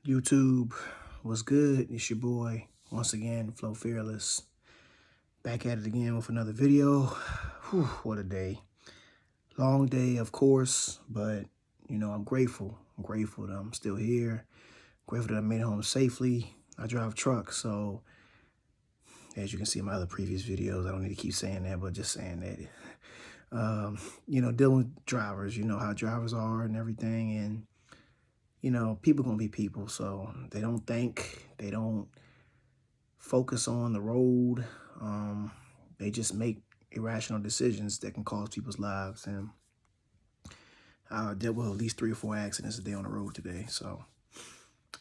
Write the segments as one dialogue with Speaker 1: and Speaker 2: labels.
Speaker 1: YouTube, what's good? It's your boy, once again, Flow Fearless. Back at it again with another video. Whew, what a day. Long day, of course, but, I'm grateful. I'm grateful that I'm still here. Grateful that I made it home safely. I drive a truck, so as you can see in my other previous videos, I don't need to keep saying that, but just saying that. Dealing with drivers, you know how drivers are and everything, and people gonna be people, so they don't think, they don't focus on the road. They just make irrational decisions that can cause people's lives. And I dealt with at least 3 or 4 accidents a day on the road today. So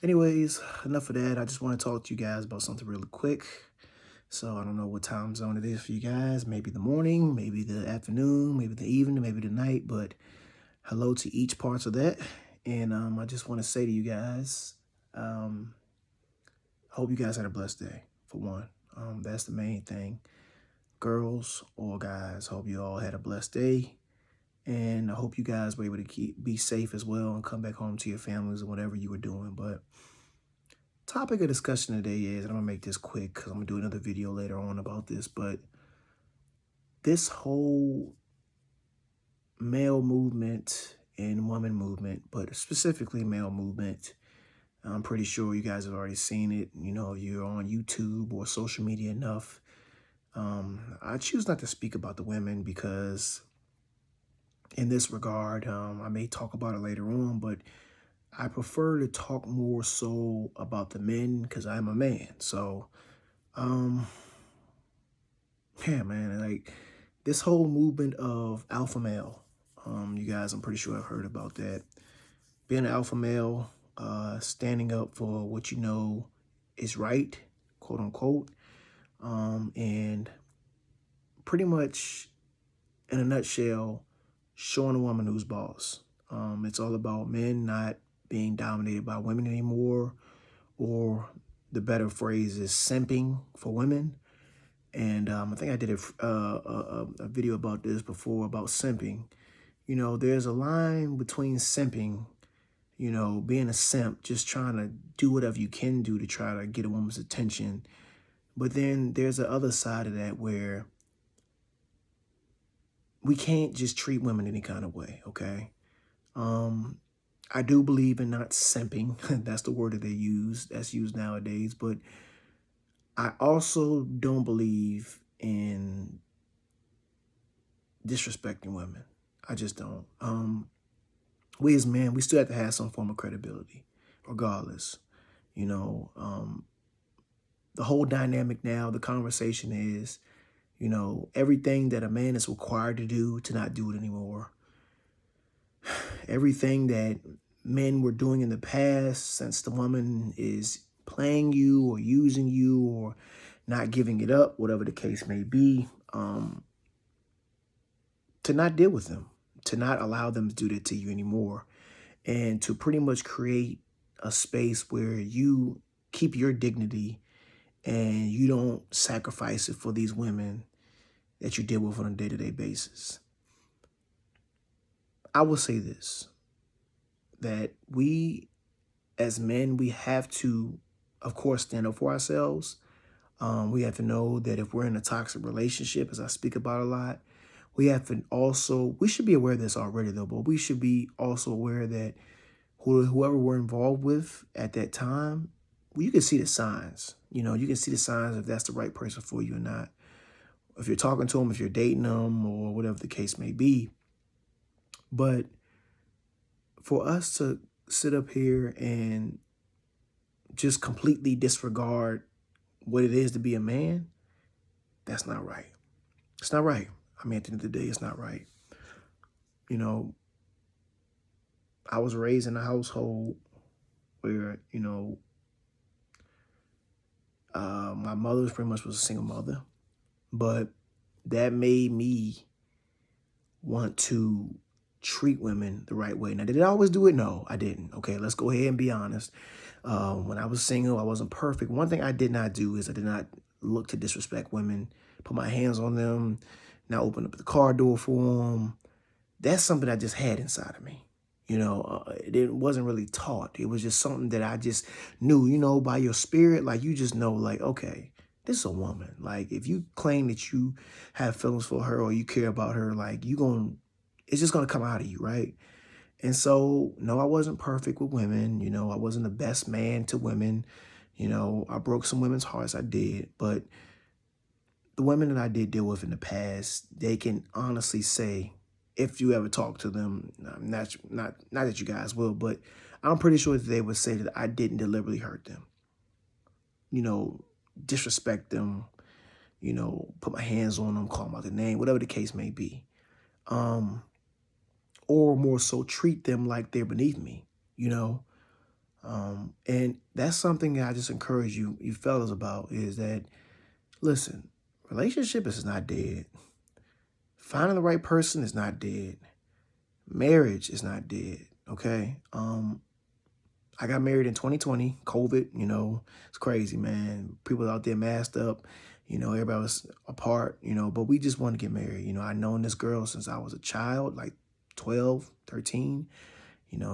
Speaker 1: anyways, enough of that. I just want to talk to you guys about something really quick. So I don't know what time zone it is for you guys. Maybe the morning, maybe the afternoon, maybe the evening, maybe the night. But hello to each parts of that. And I just want to say to you guys, I hope you guys had a blessed day, for one. That's the main thing. Girls or guys, hope you all had a blessed day. And I hope you guys were able to be safe as well and come back home to your families or whatever you were doing. But topic of discussion today is, and I'm going to make this quick because I'm going to do another video later on about this, but this whole male movement and woman movement, but specifically male movement, I'm pretty sure you guys have already seen it. If you're on YouTube or social media enough. I choose not to speak about the women because in this regard, I may talk about it later on, but I prefer to talk more so about the men because I'm a man. So, yeah, man, like this whole movement of alpha male, you guys, I'm pretty sure I've heard about that. Being an alpha male, standing up for what you know is right, quote unquote, and pretty much in a nutshell, showing a woman who's boss. It's all about men not being dominated by women anymore, or the better phrase is simping for women. And I think I did a video about this before, about simping. There's a line between simping, being a simp, just trying to do whatever you can do to try to get a woman's attention. But then there's the other side of that where we can't just treat women any kind of way, okay? I do believe in not simping. That's the word that they use. That's used nowadays. But I also don't believe in disrespecting women. I just don't. We as men, we still have to have some form of credibility, regardless. The whole dynamic now, the conversation is, everything that a man is required to do, to not do it anymore. Everything that men were doing in the past, since the woman is playing you or using you or not giving it up, whatever the case may be, to not deal with them, to not allow them to do that to you anymore, and to pretty much create a space where you keep your dignity and you don't sacrifice it for these women that you deal with on a day-to-day basis. I will say this, that we as men, we have to, of course, stand up for ourselves. We have to know that if we're in a toxic relationship, as I speak about a lot, we have to also, we should be aware of this already though, but we should be also aware that whoever we're involved with at that time, well, you can see the signs. You can see the signs if that's the right person for you or not. If you're talking to them, if you're dating them, or whatever the case may be. But for us to sit up here and just completely disregard what it is to be a man, that's not right. It's not right. I mean, at the end of the day, it's not right. I was raised in a household where, my mother pretty much was a single mother, but that made me want to treat women the right way. Now, did I always do it? No, I didn't. Okay, let's go ahead and be honest. When I was single, I wasn't perfect. One thing I did not do is I did not look to disrespect women, put my hands on them, not open up the car door for them. That's something I just had inside of me. It wasn't really taught. It was just something that I just knew, by your spirit. Like, you just know, like, okay, this is a woman. Like, if you claim that you have feelings for her or you care about her, like, it's just going to come out of you, right? And so, no, I wasn't perfect with women. I wasn't the best man to women. I broke some women's hearts. I did. But the women that I did deal with in the past, they can honestly say, if you ever talk to them, not that you guys will, but I'm pretty sure that they would say that I didn't deliberately hurt them, disrespect them, put my hands on them, call them out their name, whatever the case may be. Or more so treat them like they're beneath me, and that's something that I just encourage you fellas about, is that, listen, relationship is not dead. Finding the right person is not dead. Marriage is not dead, okay? I got married in 2020, COVID, it's crazy, man. People out there masked up, everybody was apart, but we just wanted to get married. I've known this girl since I was a child, like 12, 13.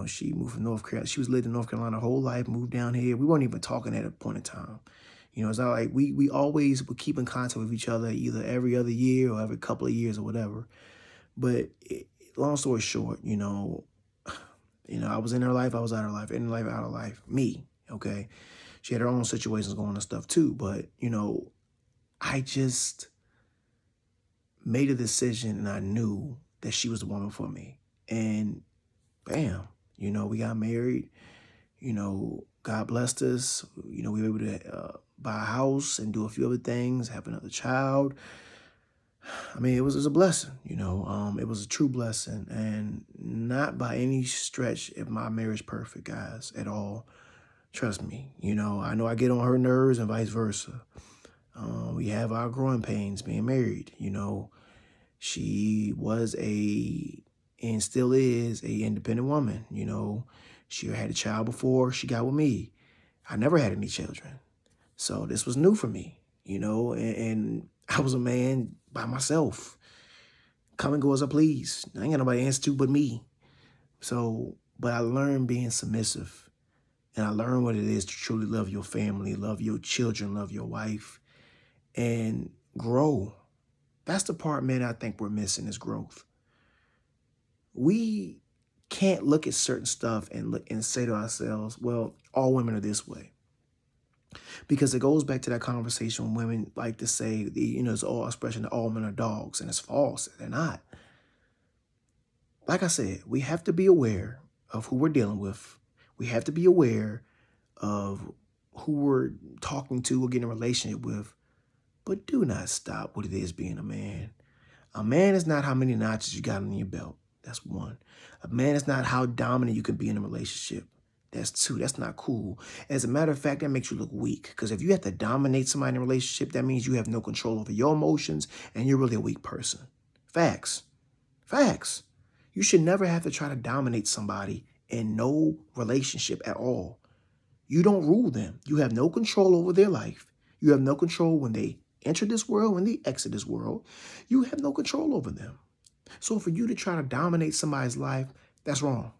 Speaker 1: She moved from North Carolina. She was lived in North Carolina her whole life, moved down here. We weren't even talking at a point in time. It's not like we always would keep in contact with each other either every other year or every couple of years or whatever. But long story short, I was in her life, I was out of her life, in her life, out of life. Me, okay? She had her own situations going and stuff too. But, I just made a decision and I knew that she was the woman for me. And bam, we got married. God blessed us. We were able to buy a house and do a few other things, have another child. I mean, it was a blessing, it was a true blessing, and not by any stretch if my marriage perfect, guys, at all. Trust me, I know I get on her nerves and vice versa. We have our growing pains being married. She was and still is a independent woman. She had a child before she got with me. I never had any children. So this was new for me, and I was a man by myself. Come and go as I please. I ain't got nobody to answer to but me. So, but I learned being submissive. And I learned what it is to truly love your family, love your children, love your wife, and grow. That's the part, man, I think we're missing, is growth. We can't look at certain stuff and say to ourselves, well, all women are this way. Because it goes back to that conversation when women like to say, it's all expression that all men are dogs, and it's false. They're not. Like I said, we have to be aware of who we're dealing with. We have to be aware of who we're talking to or getting a relationship with. But do not stop what it is being a man. A man is not how many notches you got on your belt. That's one. A man is not how dominant you can be in a relationship. That's two. That's not cool. As a matter of fact, that makes you look weak. Because if you have to dominate somebody in a relationship, that means you have no control over your emotions and you're really a weak person. Facts. Facts. You should never have to try to dominate somebody in no relationship at all. You don't rule them. You have no control over their life. You have no control when they enter this world, when they exit this world. You have no control over them. So for you to try to dominate somebody's life, that's wrong.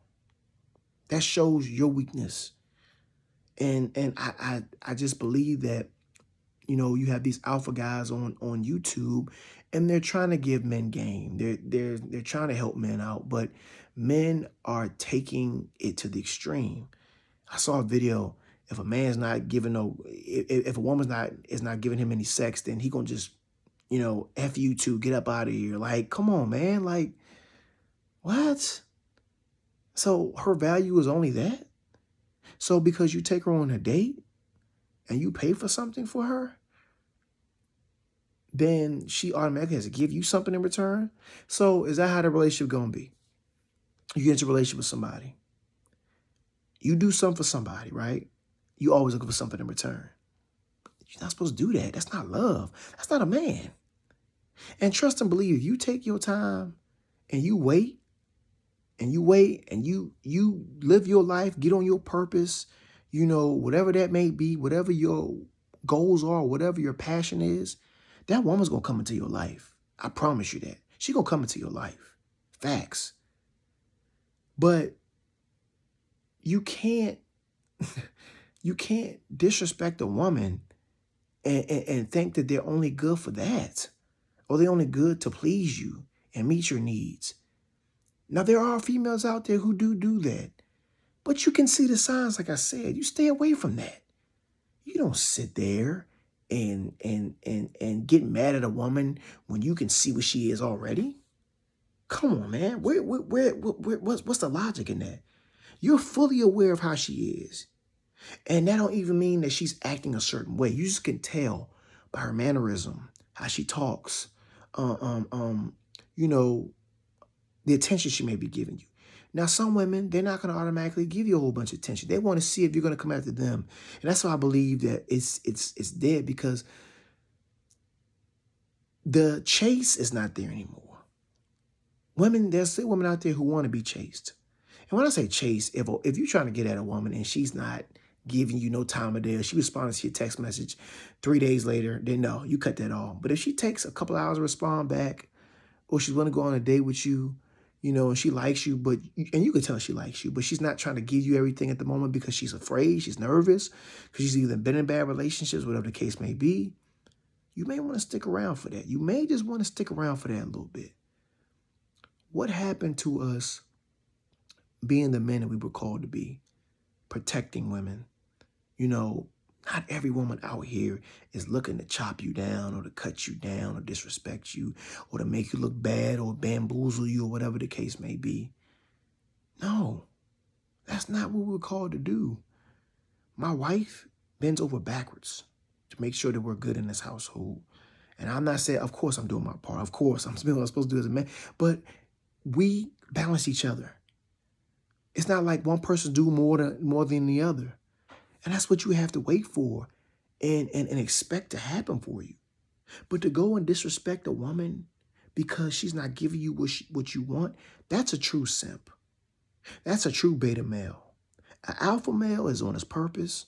Speaker 1: That shows your weakness. And I just believe that, you have these alpha guys on YouTube, and they're trying to give men game. They're trying to help men out, but men are taking it to the extreme. I saw a video. If a man's not giving if a woman's is not giving him any sex, then he gonna just, F you two, get up out of here. Like, come on, man. Like, what? So her value is only that? So because you take her on a date and you pay for something for her, then she automatically has to give you something in return? So is that how the relationship gonna be? You get into a relationship with somebody. You do something for somebody, right? You always looking for something in return. You're not supposed to do that. That's not love. That's not a man. And trust and believe, if you take your time and you wait, and you live your life, get on your purpose, whatever that may be, whatever your goals are, whatever your passion is, that woman's going to come into your life. I promise you that. She's going to come into your life. Facts. But you can't you can't disrespect a woman and think that they're only good for that, or they're only good to please you and meet your needs. Now, there are females out there who do that, but you can see the signs. Like I said, you stay away from that. You don't sit there and get mad at a woman when you can see what she is already. Come on, man. What's the logic in that? You're fully aware of how she is. And that don't even mean that she's acting a certain way. You just can tell by her mannerism, how she talks, uh, um, um, you know, the attention she may be giving you. Now, some women, they're not going to automatically give you a whole bunch of attention. They want to see if you're going to come after them. And that's why I believe that it's dead, because the chase is not there anymore. Women, there's still women out there who want to be chased. And when I say chase, if you're trying to get at a woman and she's not giving you no time of day, or she responds to your text message 3 days later, then no, you cut that off. But if she takes a couple hours to respond back, or she's going to go on a date with you, and she likes you, and you can tell she likes you, but she's not trying to give you everything at the moment because she's afraid, she's nervous, because she's either been in bad relationships, whatever the case may be, you may want to stick around for that. You may just want to stick around for that a little bit. What happened to us being the men that we were called to be, protecting women? Not every woman out here is looking to chop you down or to cut you down or disrespect you or to make you look bad or bamboozle you or whatever the case may be. No, that's not what we're called to do. My wife bends over backwards to make sure that we're good in this household. And I'm not saying, of course, I'm doing my part. Of course, I'm doing what I'm supposed to do as a man. But we balance each other. It's not like one person do more than the other. And that's what you have to wait for and expect to happen for you. But to go and disrespect a woman because she's not giving you what you want, that's a true simp. That's a true beta male. An alpha male is on his purpose.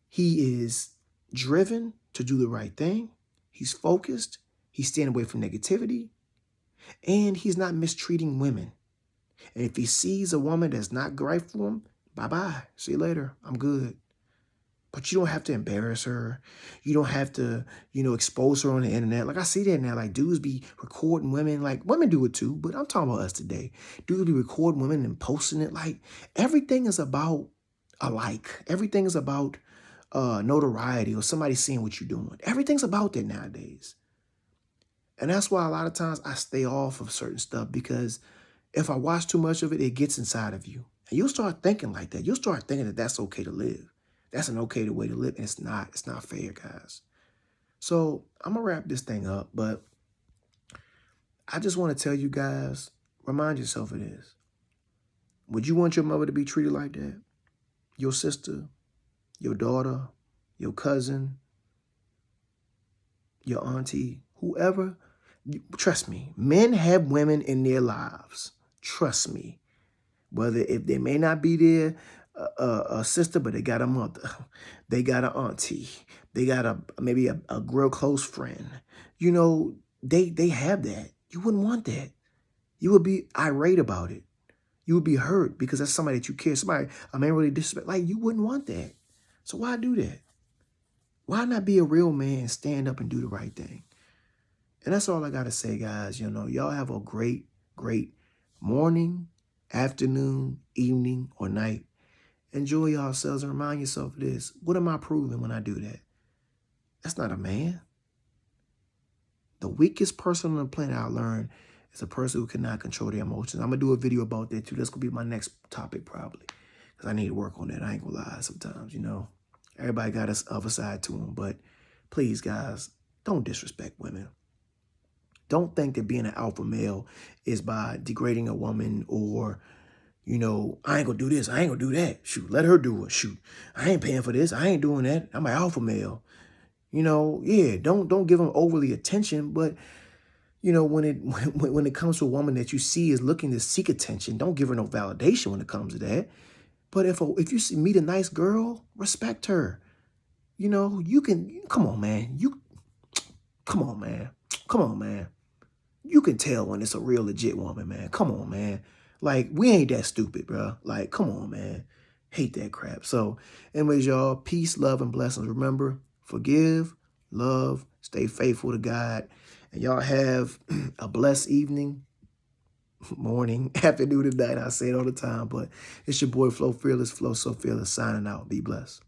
Speaker 1: He is driven to do the right thing. He's focused. He's staying away from negativity. And he's not mistreating women. And if he sees a woman that's not right for him, bye-bye. See you later. I'm good. But you don't have to embarrass her. You don't have to, expose her on the internet. Like, I see that now. Like, dudes be recording women. Like, women do it too, but I'm talking about us today. Dudes be recording women and posting it. Like, everything is about a like. Everything is about notoriety or somebody seeing what you're doing. Everything's about that nowadays. And that's why a lot of times I stay off of certain stuff, because if I watch too much of it, it gets inside of you. And you'll start thinking like that. You'll start thinking that that's okay to live. That's an okay way to live. And it's not. It's not fair, guys. So I'm going to wrap this thing up. But I just want to tell you guys, remind yourself of this. Would you want your mother to be treated like that? Your sister, your daughter, your cousin, your auntie, whoever. Trust me, men have women in their lives. Trust me. Whether if they may not be their a sister, but they got a mother, they got an auntie, they got maybe a real close friend. They have that. You wouldn't want that. You would be irate about it. You would be hurt because that's somebody that you care. Somebody a man really disrespect. Like, you wouldn't want that. So why do that? Why not be a real man, stand up and do the right thing? And that's all I got to say, guys. Y'all have a great, great morning, afternoon, evening, or night. Enjoy yourselves and remind yourself of this. What am I proving when I do that? That's not a man. The weakest person on the planet, I learned, is a person who cannot control their emotions. I'm going to do a video about that too. That's going to be my next topic probably, because I need to work on that. I ain't going to lie sometimes, Everybody got this other side to them. But please, guys, don't disrespect women. Don't think that being an alpha male is by degrading a woman or, I ain't gonna do this, I ain't gonna do that. Shoot, let her do it. Shoot, I ain't paying for this, I ain't doing that. I'm an alpha male. Yeah, don't give them overly attention, but when it comes to a woman that you see is looking to seek attention, don't give her no validation when it comes to that. But if you meet a nice girl, respect her. You can come on, man. Come on, man. You can tell when it's a real legit woman, man. Come on, man. Like, we ain't that stupid, bro. Like, come on, man. Hate that crap. So, anyways, y'all, peace, love, and blessings. Remember, forgive, love, stay faithful to God. And y'all have a blessed evening, morning, afternoon, and night. I say it all the time, but it's your boy Flow Fearless, Flow So Fearless, signing out. Be blessed.